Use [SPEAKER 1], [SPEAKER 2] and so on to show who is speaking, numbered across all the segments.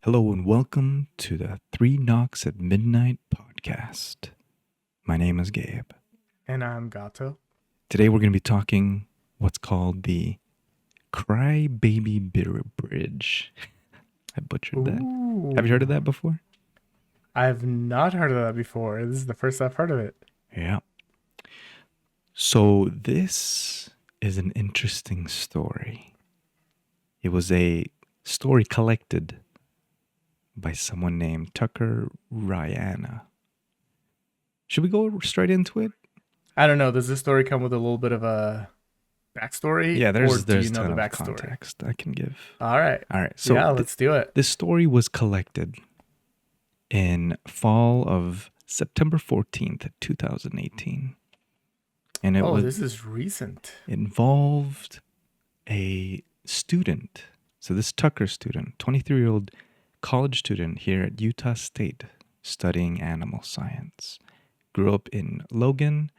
[SPEAKER 1] Hello and welcome to the Three Knocks at Midnight podcast. My name is Gabe.
[SPEAKER 2] And I'm Gato.
[SPEAKER 1] Today we're going to be talking what's called the Crybaby Bridge. I butchered that. Have you heard of that before?
[SPEAKER 2] I've not heard of that before. This is the first I've heard of it.
[SPEAKER 1] Yeah. So this is an interesting story. It was a story collected by someone named Tucker Rihanna. Should we go straight into it?
[SPEAKER 2] I don't know. Does this story come with a little bit of a backstory?
[SPEAKER 1] Yeah,
[SPEAKER 2] or
[SPEAKER 1] there's
[SPEAKER 2] do you know
[SPEAKER 1] ton
[SPEAKER 2] the
[SPEAKER 1] of
[SPEAKER 2] backstory?
[SPEAKER 1] context I can give.
[SPEAKER 2] All right.
[SPEAKER 1] So
[SPEAKER 2] yeah, let's do it.
[SPEAKER 1] this story was collected in fall of September 14th, 2018. And
[SPEAKER 2] This is recent.
[SPEAKER 1] involved a student. So this Tucker student, 23-year-old college student here at Utah State studying animal science. Grew up in Logan,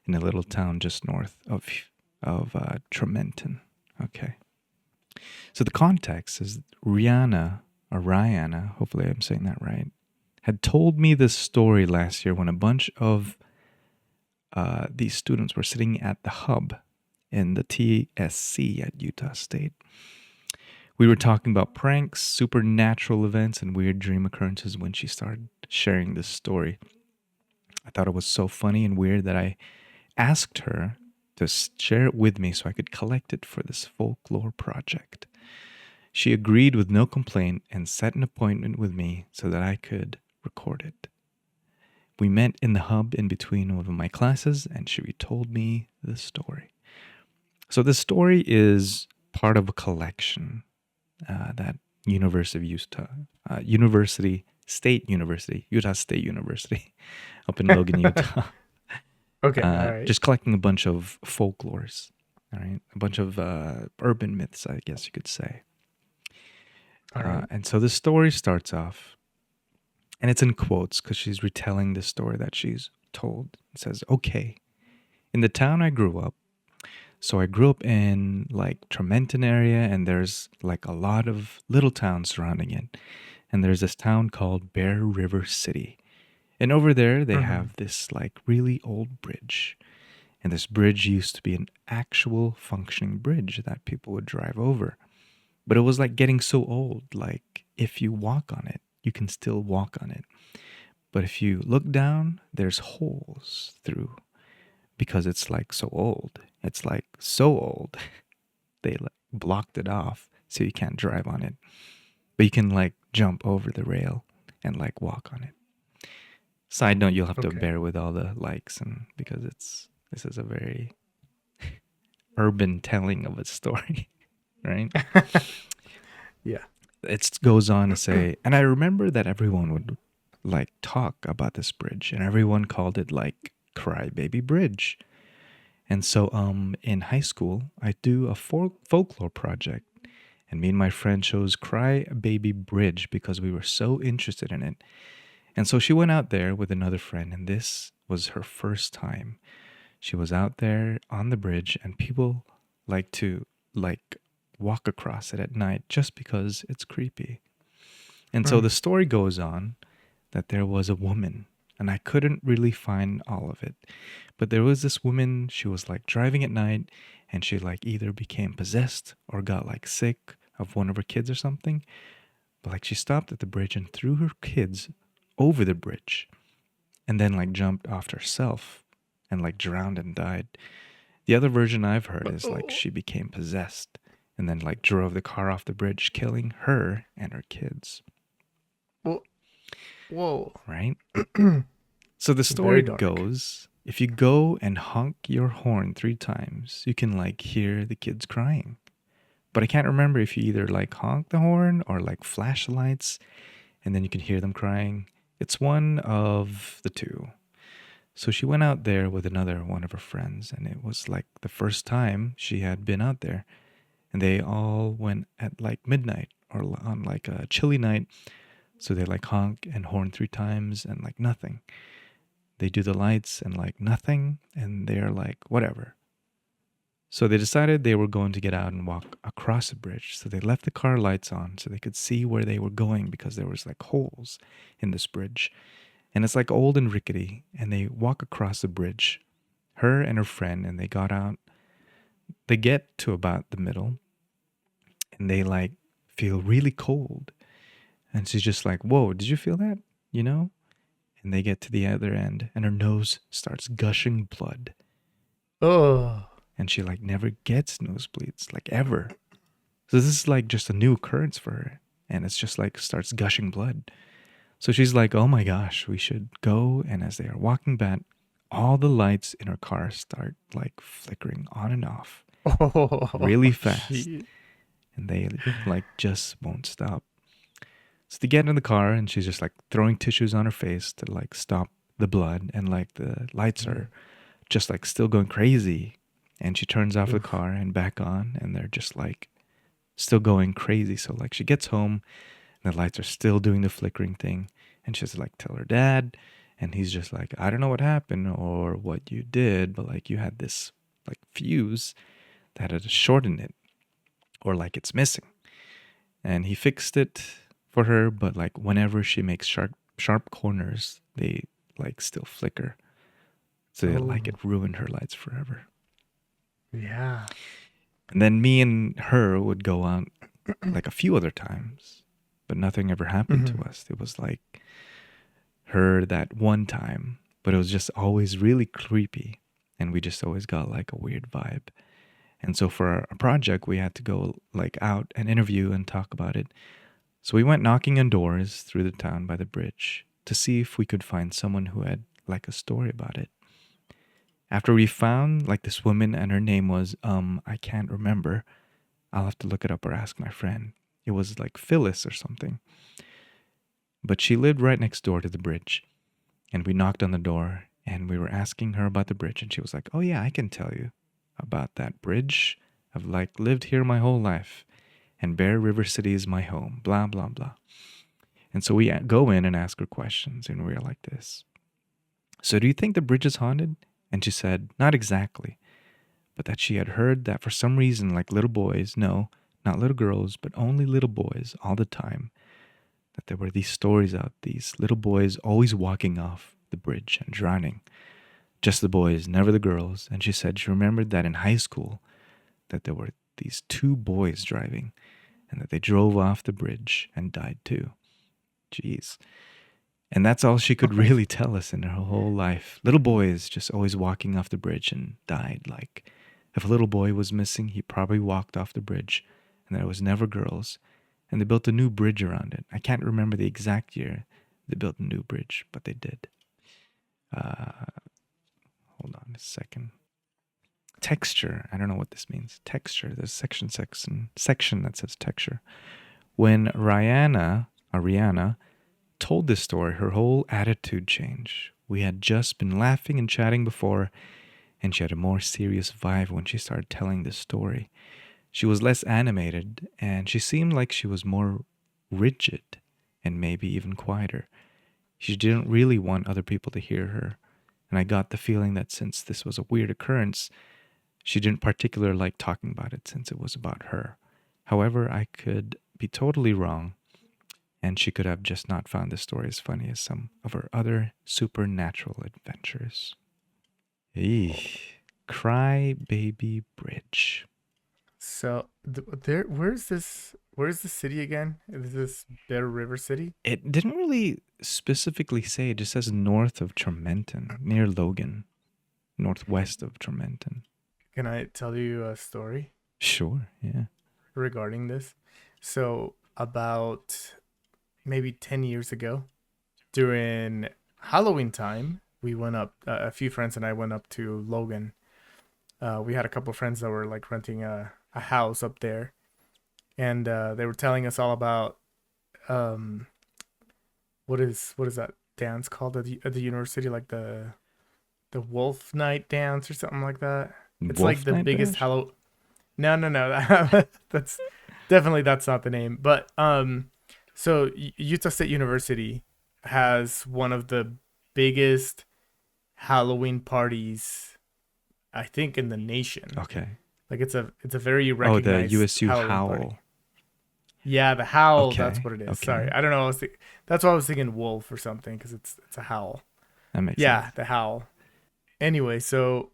[SPEAKER 1] in a little town just north of Trementon. Okay. So the context is Rihanna, hopefully I'm saying that right, had told me this story last year when a bunch of these students were sitting at the hub in the TSC at Utah State. We were talking about pranks, supernatural events, and weird dream occurrences when she started sharing this story. I thought it was so funny and weird that I asked her to share it with me so I could collect it for this folklore project. She agreed with no complaint and set an appointment with me so that I could record it. We met in the hub in between one of my classes, and she retold me the story. So the story is part of a collection that Utah State University, up in Logan, Utah.
[SPEAKER 2] Okay, all right.
[SPEAKER 1] Just collecting a bunch of folklores, all right? A bunch of urban myths, I guess you could say.
[SPEAKER 2] All right.
[SPEAKER 1] And so the story starts off, and it's in quotes because she's retelling the story that she's told. It says, okay, in the town I grew up, so I grew up in like Trementon area, and there's like a lot of little towns surrounding it. And there's this town called Bear River City. And over there, they have this like really old bridge. And this bridge used to be an actual functioning bridge that people would drive over. But it was like getting so old, like if you walk on it, you can still walk on it. But if you look down, there's holes through because it's like so old. It's like so old. They like blocked it off so you can't drive on it. But you can like jump over the rail and like walk on it. Side note, you'll have to bear with all the likes and because this is a very urban telling of a story, right?
[SPEAKER 2] Yeah.
[SPEAKER 1] It goes on to say, and I remember that everyone would like talk about this bridge and everyone called it like Crybaby Bridge. And so in high school, I do a folklore project, and me and my friend chose Crybaby Bridge because we were so interested in it. And so she went out there with another friend, and this was her first time. She was out there on the bridge, and people like to like walk across it at night just because it's creepy. And so the story goes on that there was a woman, and I couldn't really find all of it. But there was this woman, she was like driving at night, and she like either became possessed or got like sick of one of her kids or something. But like she stopped at the bridge and threw her kids over the bridge and then like jumped off herself and like drowned and died. The other version I've heard is like she became possessed and then like drove the car off the bridge, killing her and her kids.
[SPEAKER 2] Whoa.
[SPEAKER 1] Right? So the story goes, if you go and honk your horn 3 times, you can like hear the kids crying. But I can't remember if you either like honk the horn or like flash lights and then you can hear them crying. It's one of the two. So she went out there with another one of her friends, and it was like the first time she had been out there. And they all went at like midnight or on like a chilly night. So they like honk and horn 3 times and like nothing. They do the lights and like nothing, and they're like, whatever. So they decided they were going to get out and walk across the bridge. So they left the car lights on so they could see where they were going because there was like holes in this bridge. And it's like old and rickety. And they walk across the bridge, her and her friend, and they got out. They get to about the middle and they like feel really cold. And she's just like, whoa, did you feel that? You know? And they get to the other end and her nose starts gushing blood.
[SPEAKER 2] Oh.
[SPEAKER 1] And she like never gets nosebleeds, like ever. So this is like just a new occurrence for her. And it's just like starts gushing blood. So she's like, oh my gosh, we should go. And as they are walking back, all the lights in her car start like flickering on and off
[SPEAKER 2] Oh,
[SPEAKER 1] really fast.
[SPEAKER 2] gee.
[SPEAKER 1] And they like just won't stop. So they get in the car and she's just like throwing tissues on her face to like stop the blood. And like the lights are just like still going crazy. And she turns off the car and back on, and they're just like still going crazy. So like she gets home, and the lights are still doing the flickering thing, and she has to like tell her dad, and he's just like, I don't know what happened or what you did, but like you had this like fuse that had a short in it, or like it's missing. And he fixed it for her, but like whenever she makes sharp corners, they like still flicker. So like it ruined her lights forever.
[SPEAKER 2] Yeah.
[SPEAKER 1] And then me and her would go out like a few other times, but nothing ever happened to us. It was like her that one time, but it was just always really creepy. And we just always got like a weird vibe. And so for our project, we had to go like out and interview and talk about it. So we went knocking on doors through the town by the bridge to see if we could find someone who had like a story about it. After we found like this woman and her name was, I can't remember. I'll have to look it up or ask my friend. It was like Phyllis or something. But she lived right next door to the bridge. And we knocked on the door and we were asking her about the bridge. And she was like, oh yeah, I can tell you about that bridge. I've like lived here my whole life. And Bear River City is my home. Blah, blah, blah. And so we go in and ask her questions. And we're like this. So do you think the bridge is haunted? And she said, not exactly, but that she had heard that for some reason, like little boys, no, not little girls, but only little boys all the time, that there were these stories out, these little boys always walking off the bridge and drowning. Just the boys, never the girls. And she said she remembered that in high school, that there were these two boys driving, and that they drove off the bridge and died too. Jeez. And that's all she could really tell us in her whole life. Little boys just always walking off the bridge and died. Like, if a little boy was missing, he probably walked off the bridge. And there was never girls. And they built a new bridge around it. I can't remember the exact year they built a new bridge, but they did. Hold on a second. Texture. I don't know what this means. Texture. There's section that says texture. When Ariana told this story, her whole attitude changed. We had just been laughing and chatting before, and she had a more serious vibe when she started telling this story. She was less animated, and she seemed like she was more rigid and maybe even quieter. She didn't really want other people to hear her, and I got the feeling that since this was a weird occurrence, she didn't particularly like talking about it since it was about her. However, I could be totally wrong, and she could have just not found the story as funny as some of her other supernatural adventures. Eesh. Crybaby Bridge.
[SPEAKER 2] So where's this? Where's the city again? Is this Bear River City?
[SPEAKER 1] It didn't really specifically say. It just says north of Trementon, near Logan, northwest of Trementon.
[SPEAKER 2] Can I tell you a story
[SPEAKER 1] Sure, yeah.
[SPEAKER 2] regarding this? So about maybe 10 years ago, during Halloween time, we went up. A few friends and I went up to Logan. We had a couple of friends that were like renting a house up there, and they were telling us all about what is that dance called at the university, like the Wolf Night dance or something like that. It's
[SPEAKER 1] Wolf
[SPEAKER 2] like the
[SPEAKER 1] Night
[SPEAKER 2] biggest
[SPEAKER 1] Bash?
[SPEAKER 2] Halloween. No. that's that's not the name. But so Utah State University has one of the biggest Halloween parties, I think, in the nation.
[SPEAKER 1] Okay.
[SPEAKER 2] Like it's a very
[SPEAKER 1] Oh, the
[SPEAKER 2] recognized
[SPEAKER 1] USU
[SPEAKER 2] Halloween party.
[SPEAKER 1] Howl.
[SPEAKER 2] Yeah, the howl. That's
[SPEAKER 1] Okay.
[SPEAKER 2] what it is. Sorry,
[SPEAKER 1] Okay.
[SPEAKER 2] I don't know. That's why I was thinking wolf or something because it's a howl.
[SPEAKER 1] That makes
[SPEAKER 2] Yeah,
[SPEAKER 1] sense.
[SPEAKER 2] the howl. Anyway, so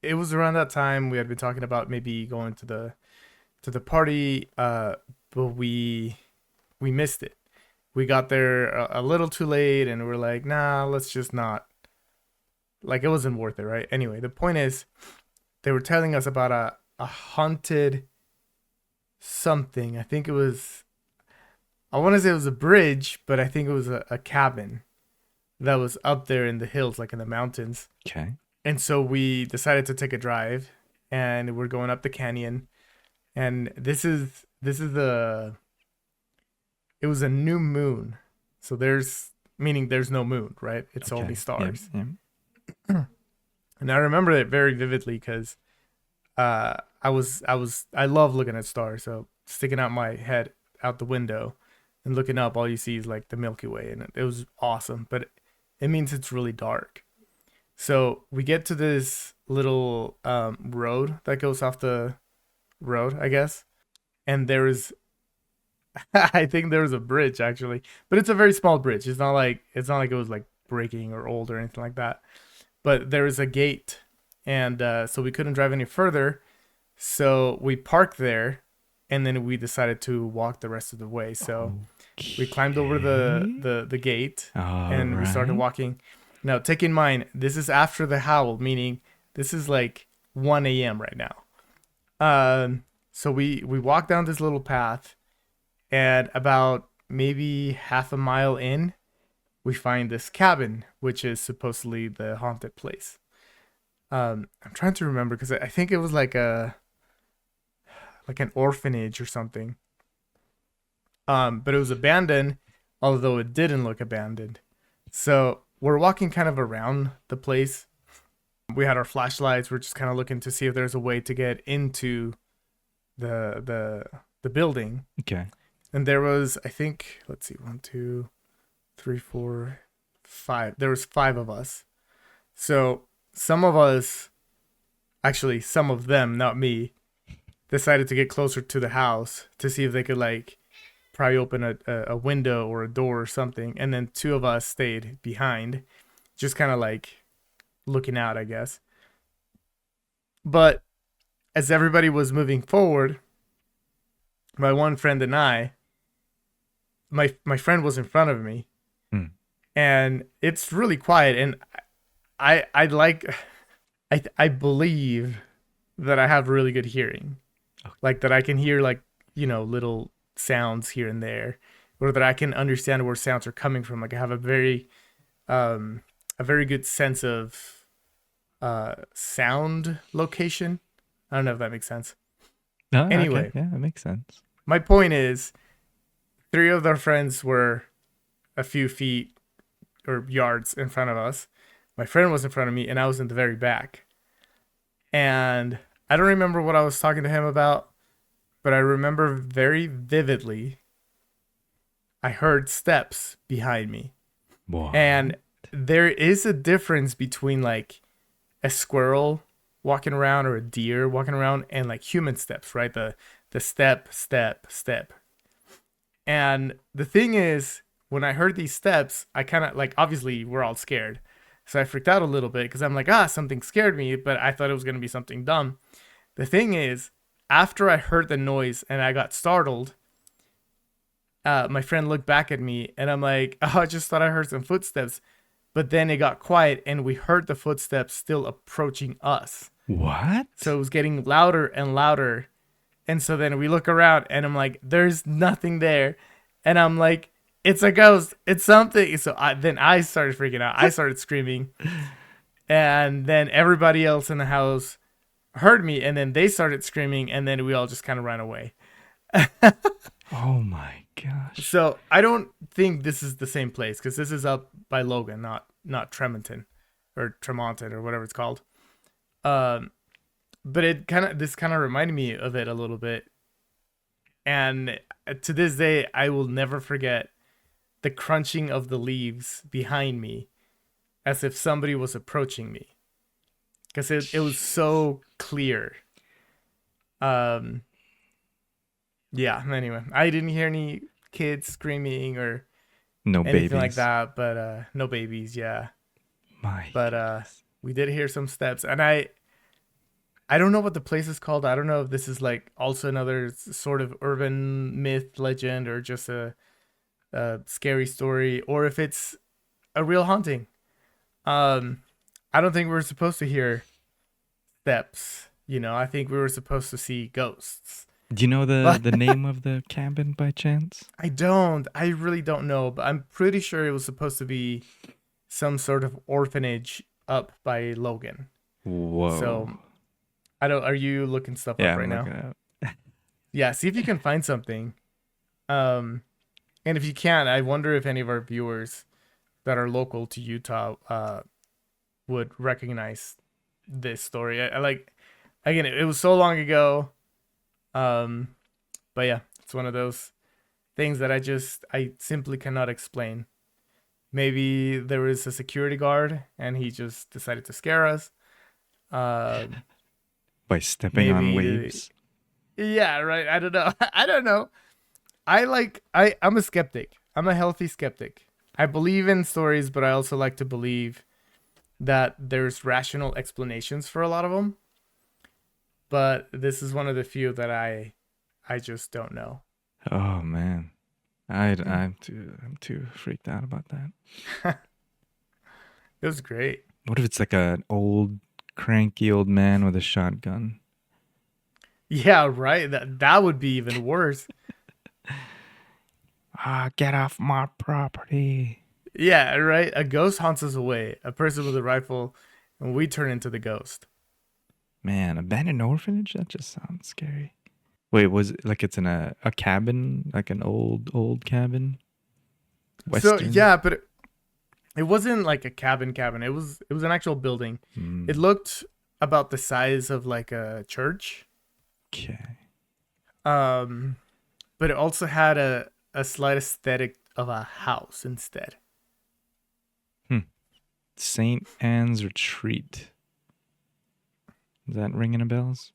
[SPEAKER 2] it was around that time we had been talking about maybe going to the party, but we missed it. We got there a little too late, and we're like, nah, let's just not. Like it wasn't worth it, right? Anyway, the point is, they were telling us about a haunted something. I think it was. I want to say it was a bridge, but I think it was a cabin that was up there in the hills, like in the mountains.
[SPEAKER 1] Okay.
[SPEAKER 2] And so we decided to take a drive, and we're going up the canyon. And this is the it was a new moon, so there's meaning there's no moon, right? It's only
[SPEAKER 1] Okay. Yep.
[SPEAKER 2] stars.
[SPEAKER 1] Yep.
[SPEAKER 2] And I remember it very vividly because I love looking at stars. So sticking out my head out the window and looking up, all you see is like the Milky Way, and it was awesome. But it means it's really dark. So we get to this little road that goes off the road, I guess, and there is I think there was a bridge actually, but it's a very small bridge. It's not like it was like breaking or old or anything like that. But there is a gate, and so we couldn't drive any further. So we parked there, and then we decided to walk the rest of the way. So we climbed over
[SPEAKER 1] Okay.
[SPEAKER 2] the gate,
[SPEAKER 1] All
[SPEAKER 2] and we started
[SPEAKER 1] right.
[SPEAKER 2] walking. Now, take in mind, this is after the howl, meaning this is like 1 a.m. right now. So we walked down this little path, and about maybe half a mile in, we find this cabin, which is supposedly the haunted place. I'm trying to remember because I think it was like an orphanage or something. But it was abandoned, although it didn't look abandoned. So we're walking kind of around the place. We had our flashlights. We're just kind of looking to see if there's a way to get into the building.
[SPEAKER 1] Okay.
[SPEAKER 2] And there was, I think, let's see, one, two, three, four, five. There was five of us. So some of us, actually, some of them, not me, decided to get closer to the house to see if they could like pry open a window or a door or something. And then two of us stayed behind, just kind of like looking out, I guess. But as everybody was moving forward, my one friend and my friend was in front of me,
[SPEAKER 1] Hmm.
[SPEAKER 2] and it's really quiet. And I like, I believe that I have really good hearing,
[SPEAKER 1] Okay.
[SPEAKER 2] like that I can hear like little sounds here and there, or that I can understand where sounds are coming from. Like I have um a very good sense of sound location. I don't know if that makes sense.
[SPEAKER 1] Oh, okay.
[SPEAKER 2] Anyway,
[SPEAKER 1] Yeah, that makes sense.
[SPEAKER 2] my point is, three of our friends were a few feet or yards in front of us. My friend was in front of me, and I was in the very back. And I don't remember what I was talking to him about, but I remember very vividly I heard steps behind me.
[SPEAKER 1] What?
[SPEAKER 2] And there is a difference between like a squirrel walking around or a deer walking around and like human steps, right? The step, step, step. And the thing is, when I heard these steps, I kind of like obviously we're all scared. So I freaked out a little bit because I'm like, something scared me, but I thought it was going to be something dumb. The thing is, after I heard the noise and I got startled, my friend looked back at me and I'm like, oh, I just thought I heard some footsteps. But then it got quiet and we heard the footsteps still approaching us. So
[SPEAKER 1] What?
[SPEAKER 2] it was getting louder and louder. And so then we look around and I'm like, there's nothing there. And I'm like, it's a ghost. It's something. So then I started freaking out. I started screaming. And then everybody else in the house heard me. And then they started screaming. And then we all just kind of ran away.
[SPEAKER 1] Oh my gosh.
[SPEAKER 2] So I don't think this is the same place because this is up by Logan, not Tremonton or Tremonton or whatever it's called. Um, but this kind of reminded me of it a little bit, and to this day I will never forget the crunching of the leaves behind me, as if somebody was approaching me, because it was so clear. Um, yeah. Anyway, I didn't hear any kids screaming or
[SPEAKER 1] No
[SPEAKER 2] anything like
[SPEAKER 1] babies.
[SPEAKER 2] that, but no babies. Yeah,
[SPEAKER 1] My
[SPEAKER 2] but
[SPEAKER 1] goodness.
[SPEAKER 2] we did hear some steps, and I don't know what the place is called. I don't know if this is like also another sort of urban myth, legend, or just a scary story, or if it's a real haunting. Um, I don't think we were supposed to hear steps. I think we were supposed to see ghosts.
[SPEAKER 1] Do you know the
[SPEAKER 2] But
[SPEAKER 1] the name of the cabin by chance?
[SPEAKER 2] I don't. I really don't know. But I'm pretty sure it was supposed to be some sort of orphanage up by Logan.
[SPEAKER 1] Whoa.
[SPEAKER 2] So I don't. Are you looking stuff
[SPEAKER 1] Yeah,
[SPEAKER 2] up
[SPEAKER 1] I'm
[SPEAKER 2] right now?
[SPEAKER 1] looking at
[SPEAKER 2] Yeah. See if you can find something. Um, and if you can, I wonder if any of our viewers that are local to Utah would recognize this story. I like again. It was so long ago. Um, but yeah, it's one of those things that I simply cannot explain. Maybe there was a security guard and he just decided to scare us. Um,
[SPEAKER 1] by stepping on
[SPEAKER 2] maybe
[SPEAKER 1] waves.
[SPEAKER 2] yeah, right. I don't know. I don't know. I'm a skeptic. I'm a healthy skeptic. I believe in stories, but I also like to believe that there's rational explanations for a lot of them. But this is one of the few that I just don't know.
[SPEAKER 1] Oh man. I
[SPEAKER 2] Yeah.
[SPEAKER 1] I'm too freaked out about that.
[SPEAKER 2] It was great.
[SPEAKER 1] What if it's like an old cranky old man with a shotgun?
[SPEAKER 2] Yeah, right. That would be even worse.
[SPEAKER 1] Ah, get off my property.
[SPEAKER 2] Yeah, right. A ghost haunts us away. A person with a rifle, and we turn into the ghost.
[SPEAKER 1] Man, abandoned orphanage? That just sounds scary. Wait, was it like it's in a cabin, like an old cabin?
[SPEAKER 2] So
[SPEAKER 1] Western?
[SPEAKER 2] yeah, but it wasn't like a cabin. It was an actual building. It
[SPEAKER 1] Mm,
[SPEAKER 2] looked about the size of like a church.
[SPEAKER 1] okay.
[SPEAKER 2] Um, but it also had a slight aesthetic of a house instead.
[SPEAKER 1] Hmm. St. Anne's Retreat. Is that ringing a bells?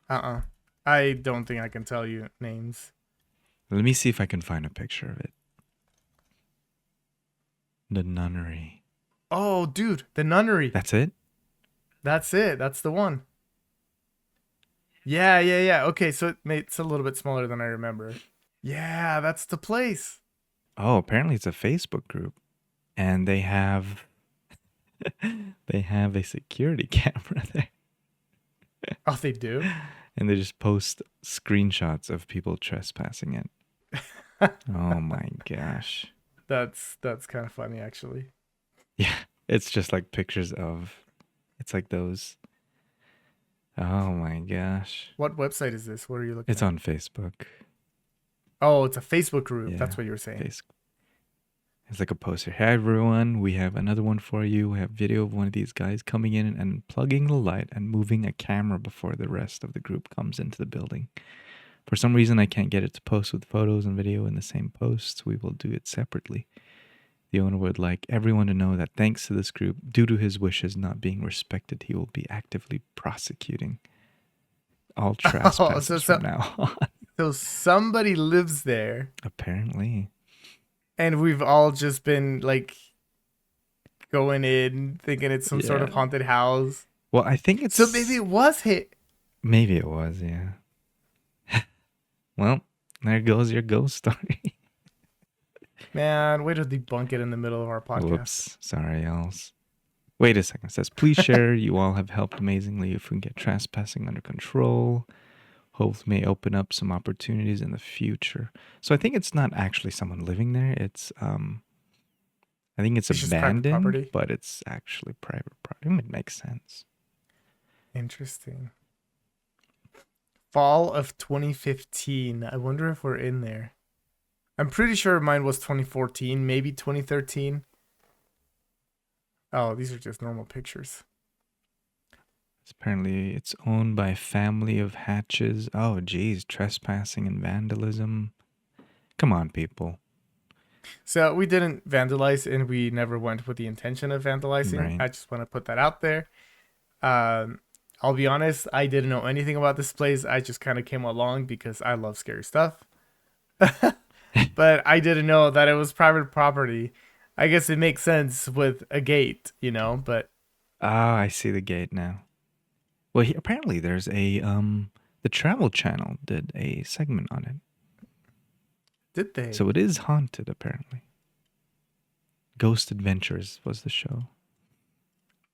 [SPEAKER 2] I don't think I can tell you names.
[SPEAKER 1] Let me see if I can find a picture of it. The nunnery.
[SPEAKER 2] Oh, dude, the nunnery.
[SPEAKER 1] That's it?
[SPEAKER 2] That's it. That's the one. Yeah. Okay, so it's a little bit smaller than I remember. Yeah, that's the place.
[SPEAKER 1] Oh, apparently it's a Facebook group. And they have they have a security camera there.
[SPEAKER 2] Oh, they do?
[SPEAKER 1] And they just post screenshots of people trespassing it. Oh my gosh.
[SPEAKER 2] That's kind of funny actually.
[SPEAKER 1] Yeah. It's just like pictures of it's like those. Oh my gosh.
[SPEAKER 2] What website is this? What are you looking
[SPEAKER 1] It's
[SPEAKER 2] at?
[SPEAKER 1] on Facebook.
[SPEAKER 2] Oh, it's a Facebook group.
[SPEAKER 1] Yeah.
[SPEAKER 2] That's what you were saying.
[SPEAKER 1] It's like a poster. Hey everyone, we have another one for you. We have video of one of these guys coming in and plugging the light and moving a camera before the rest of the group comes into the building. For some reason, I can't get it to post with photos and video in the same post. We will do it separately. The owner would like everyone to know that thanks to this group, due to his wishes not being respected, he will be actively prosecuting all
[SPEAKER 2] Oh, so
[SPEAKER 1] trespassers
[SPEAKER 2] so
[SPEAKER 1] from now on.
[SPEAKER 2] so somebody lives there,
[SPEAKER 1] Apparently.
[SPEAKER 2] and we've all just been like going in thinking it's some sort
[SPEAKER 1] Yeah.
[SPEAKER 2] of haunted house.
[SPEAKER 1] Well, I think
[SPEAKER 2] So maybe
[SPEAKER 1] it's.
[SPEAKER 2] it was hit.
[SPEAKER 1] Maybe it was, yeah. Well, there goes your ghost story.
[SPEAKER 2] Man, way to debunk it in the middle of our podcast.
[SPEAKER 1] Whoops. Sorry, else. Wait a second. It says, please share. You all have helped amazingly. If we can get trespassing under control, hopefully may open up some opportunities in the future. So I think it's not actually someone living there. I think it's
[SPEAKER 2] It's just private
[SPEAKER 1] abandoned,
[SPEAKER 2] property.
[SPEAKER 1] but it's actually private property. It makes sense.
[SPEAKER 2] Interesting. Fall of 2015. I wonder if we're in there. I'm pretty sure mine was 2014, maybe 2013. Oh, these are just normal pictures.
[SPEAKER 1] Apparently, it's owned by a family of hatches. Oh, geez, trespassing and vandalism. Come on, people.
[SPEAKER 2] So we didn't vandalize and we never went with the intention of vandalizing.
[SPEAKER 1] Right.
[SPEAKER 2] I just want to put that out there. Um, I'll be honest, I didn't know anything about this place. I just kind of came along because I love scary stuff. But I didn't know that it was private property. I guess it makes sense with a gate, but
[SPEAKER 1] Ah, I see the gate now. Well, apparently there's the Travel Channel did a segment on it.
[SPEAKER 2] did they?
[SPEAKER 1] So it is haunted, apparently. Ghost Adventures was the show.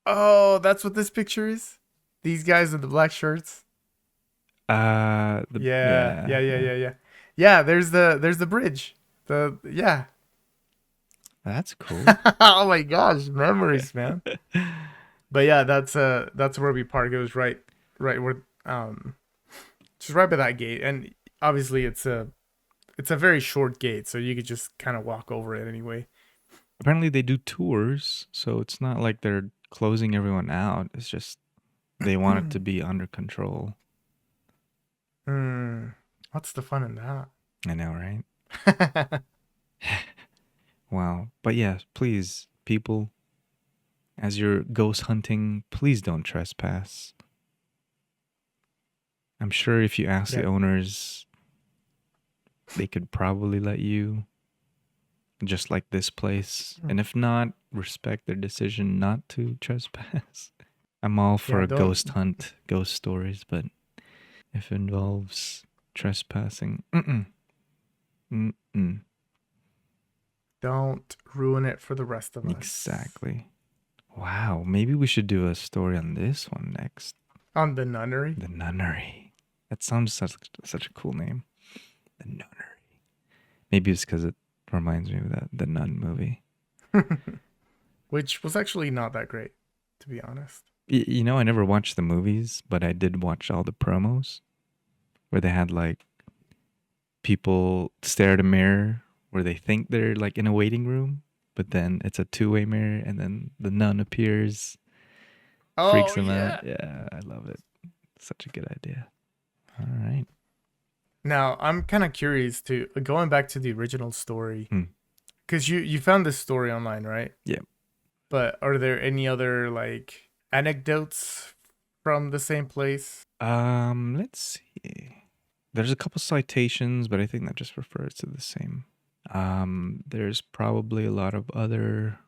[SPEAKER 2] Oh, that's what this picture is? These guys in the black shirts? Yeah, yeah, yeah,
[SPEAKER 1] Yeah.
[SPEAKER 2] yeah, yeah. Yeah, there's the bridge. Yeah.
[SPEAKER 1] That's cool.
[SPEAKER 2] Oh my gosh, memories, man. But yeah, that's where we park. It was right where just right by that gate. And obviously it's a very short gate, so you could just kind of walk over it anyway.
[SPEAKER 1] Apparently they do tours, so it's not like they're closing everyone out. It's just they want it to be under control.
[SPEAKER 2] Hmm. What's the fun in
[SPEAKER 1] I know, right?
[SPEAKER 2] that?
[SPEAKER 1] Wow. But yeah, please, people, as you're ghost hunting, please don't trespass. I'm sure if you ask the
[SPEAKER 2] Yeah.
[SPEAKER 1] owners, they could probably let you, just like this place. And if not, respect their decision not to trespass. I'm all for
[SPEAKER 2] Yeah,
[SPEAKER 1] a
[SPEAKER 2] don't
[SPEAKER 1] ghost hunt, ghost stories, but if it involves trespassing, mm-mm.
[SPEAKER 2] don't ruin it for the rest of us.
[SPEAKER 1] Exactly. Wow, maybe we should do a story on this one next.
[SPEAKER 2] On the nunnery.
[SPEAKER 1] The Nunnery. That sounds such a cool name. The Nunnery. Maybe it's because it reminds me of the Nun movie.
[SPEAKER 2] Which was actually not that great, to be honest.
[SPEAKER 1] I never watched the movies, but I did watch all the promos where they had like people stare at a mirror where they think they're like in a waiting room, but then it's a two-way mirror and then the nun appears, freaks
[SPEAKER 2] Oh
[SPEAKER 1] them out.
[SPEAKER 2] yeah.
[SPEAKER 1] Yeah, I love it. Such a good idea. All right.
[SPEAKER 2] Now I'm kind of curious to going back to the original story,
[SPEAKER 1] Hmm.
[SPEAKER 2] because you found this story online, right?
[SPEAKER 1] Yeah.
[SPEAKER 2] But are there any other like anecdotes from the same place?
[SPEAKER 1] Let's see. There's a couple citations, but I think that just refers to the same. There's probably a lot of other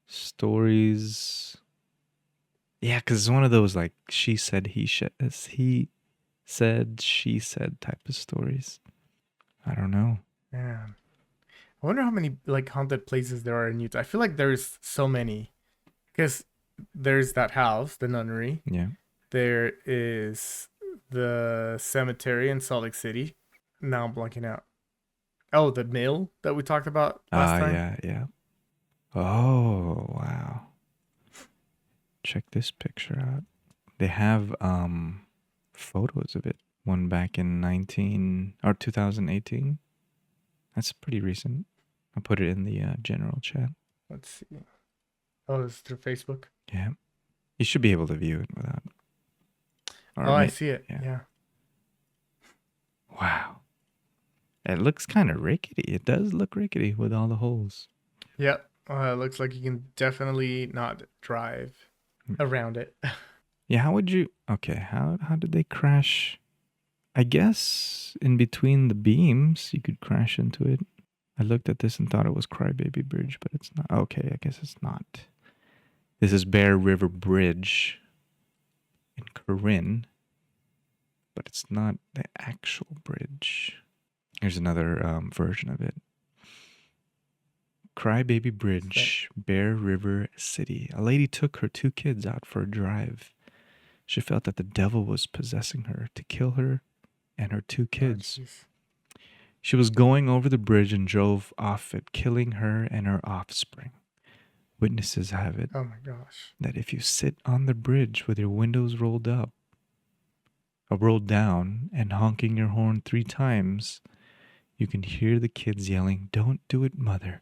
[SPEAKER 1] stories. Yeah, because it's one of those like she said, he said, she said type of stories. I don't know.
[SPEAKER 2] Man, I wonder how many like haunted places there are in Utah. I feel like there's so many, because there's that house, the nunnery.
[SPEAKER 1] Yeah.
[SPEAKER 2] There is the cemetery in Salt Lake City. Now I'm blanking out. Oh, the mill that we talked about last time.
[SPEAKER 1] Yeah, yeah. Oh, wow. Check this picture out. They have photos of it. One back in 2018. That's pretty recent. I'll put it in the general chat.
[SPEAKER 2] Let's see. Oh, it's through Facebook.
[SPEAKER 1] Yeah. You should be able to view it without.
[SPEAKER 2] Oh, I see it.
[SPEAKER 1] yeah.
[SPEAKER 2] Yeah.
[SPEAKER 1] Wow. It looks kind of rickety. It does look rickety with all the holes.
[SPEAKER 2] Yep. It looks like you can definitely not drive around it.
[SPEAKER 1] Yeah, how would you... Okay, how did they crash? I guess in between the beams, you could crash into it. I looked at this and thought it was Crybaby Bridge, but it's not. Okay, I guess it's not. This is Bear River Bridge in Corinne, but it's not the actual bridge. Here's another version of it. Crybaby Bridge, Bear River City. A lady took her 2 kids out for a drive. She felt that the devil was possessing her to kill her and her 2 kids.
[SPEAKER 2] Oh,
[SPEAKER 1] She was going over the bridge and drove off it, killing her and her offspring. Witnesses have it
[SPEAKER 2] oh my gosh.
[SPEAKER 1] that if you sit on the bridge with your windows rolled down, and honking your horn 3 times, you can hear the kids yelling, "Don't do it, mother,"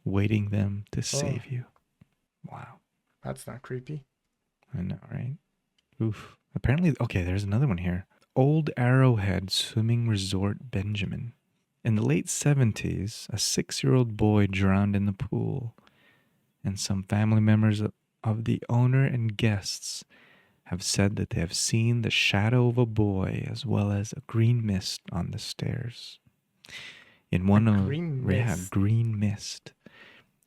[SPEAKER 1] waiting them to save you. Wow.
[SPEAKER 2] That's not creepy.
[SPEAKER 1] I know, right? Oof. Apparently, okay, there's another one here. Old Arrowhead Swimming Resort, Benjamin. In the late 70s, a 6-year-old boy drowned in the pool, and some family members of the owner and guests have said that they have seen the shadow of a boy as well as a green mist on the stairs. In
[SPEAKER 2] A
[SPEAKER 1] one of
[SPEAKER 2] green
[SPEAKER 1] yeah,
[SPEAKER 2] mist.
[SPEAKER 1] green mist.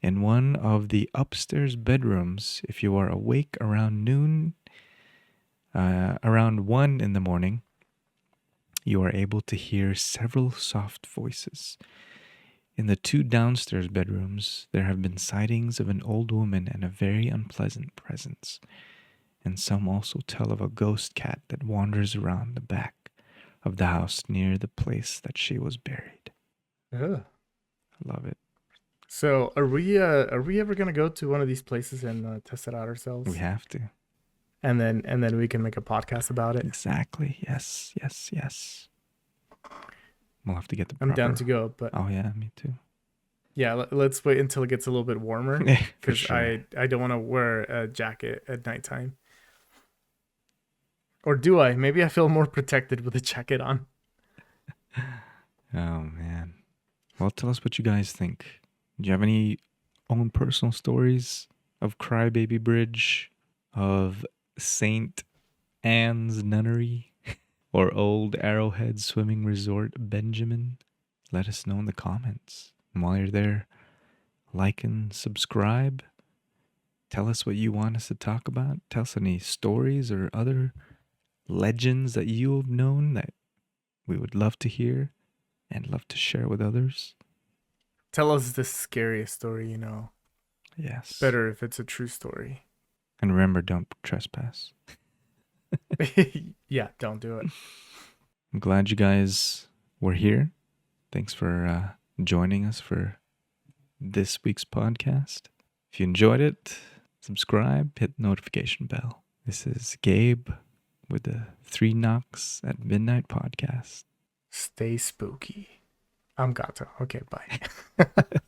[SPEAKER 1] In one of the upstairs bedrooms, if you are awake around noon, around 1 in the morning, you are able to hear several soft voices. In the 2 downstairs bedrooms, there have been sightings of an old woman and a very unpleasant presence. And some also tell of a ghost cat that wanders around the back of the house near the place that she was buried.
[SPEAKER 2] Ugh.
[SPEAKER 1] I love it.
[SPEAKER 2] So are we ever gonna go to one of these places and test it out ourselves?
[SPEAKER 1] We have to.
[SPEAKER 2] And then we can make a podcast about it.
[SPEAKER 1] Exactly. Yes. We'll have to get the proper...
[SPEAKER 2] I'm down to go, but
[SPEAKER 1] Oh, yeah, me too.
[SPEAKER 2] yeah, let's wait until it gets a little bit warmer
[SPEAKER 1] For
[SPEAKER 2] because
[SPEAKER 1] sure.
[SPEAKER 2] I don't want to wear a jacket at nighttime. Or do I? Maybe I feel more protected with a jacket on.
[SPEAKER 1] Oh, man. Well, tell us what you guys think. Do you have any own personal stories of Crybaby Bridge, of St. Anne's Nunnery, or Old Arrowhead Swimming Resort Benjamin? Let us know in the comments. And while you're there, like and subscribe. Tell us what you want us to talk about. Tell us any stories or other legends that you have known that we would love to hear and love to share with others.
[SPEAKER 2] Tell us the scariest story you know.
[SPEAKER 1] Yes.
[SPEAKER 2] Better if it's a true story.
[SPEAKER 1] And remember, don't trespass.
[SPEAKER 2] Yeah, don't do it.
[SPEAKER 1] I'm glad you guys were here. Thanks for joining us for this week's podcast. If you enjoyed it, subscribe, hit the notification bell. This is Gabe with the 3 Knocks at Midnight podcast.
[SPEAKER 2] Stay spooky. I'm Gato. Okay, bye.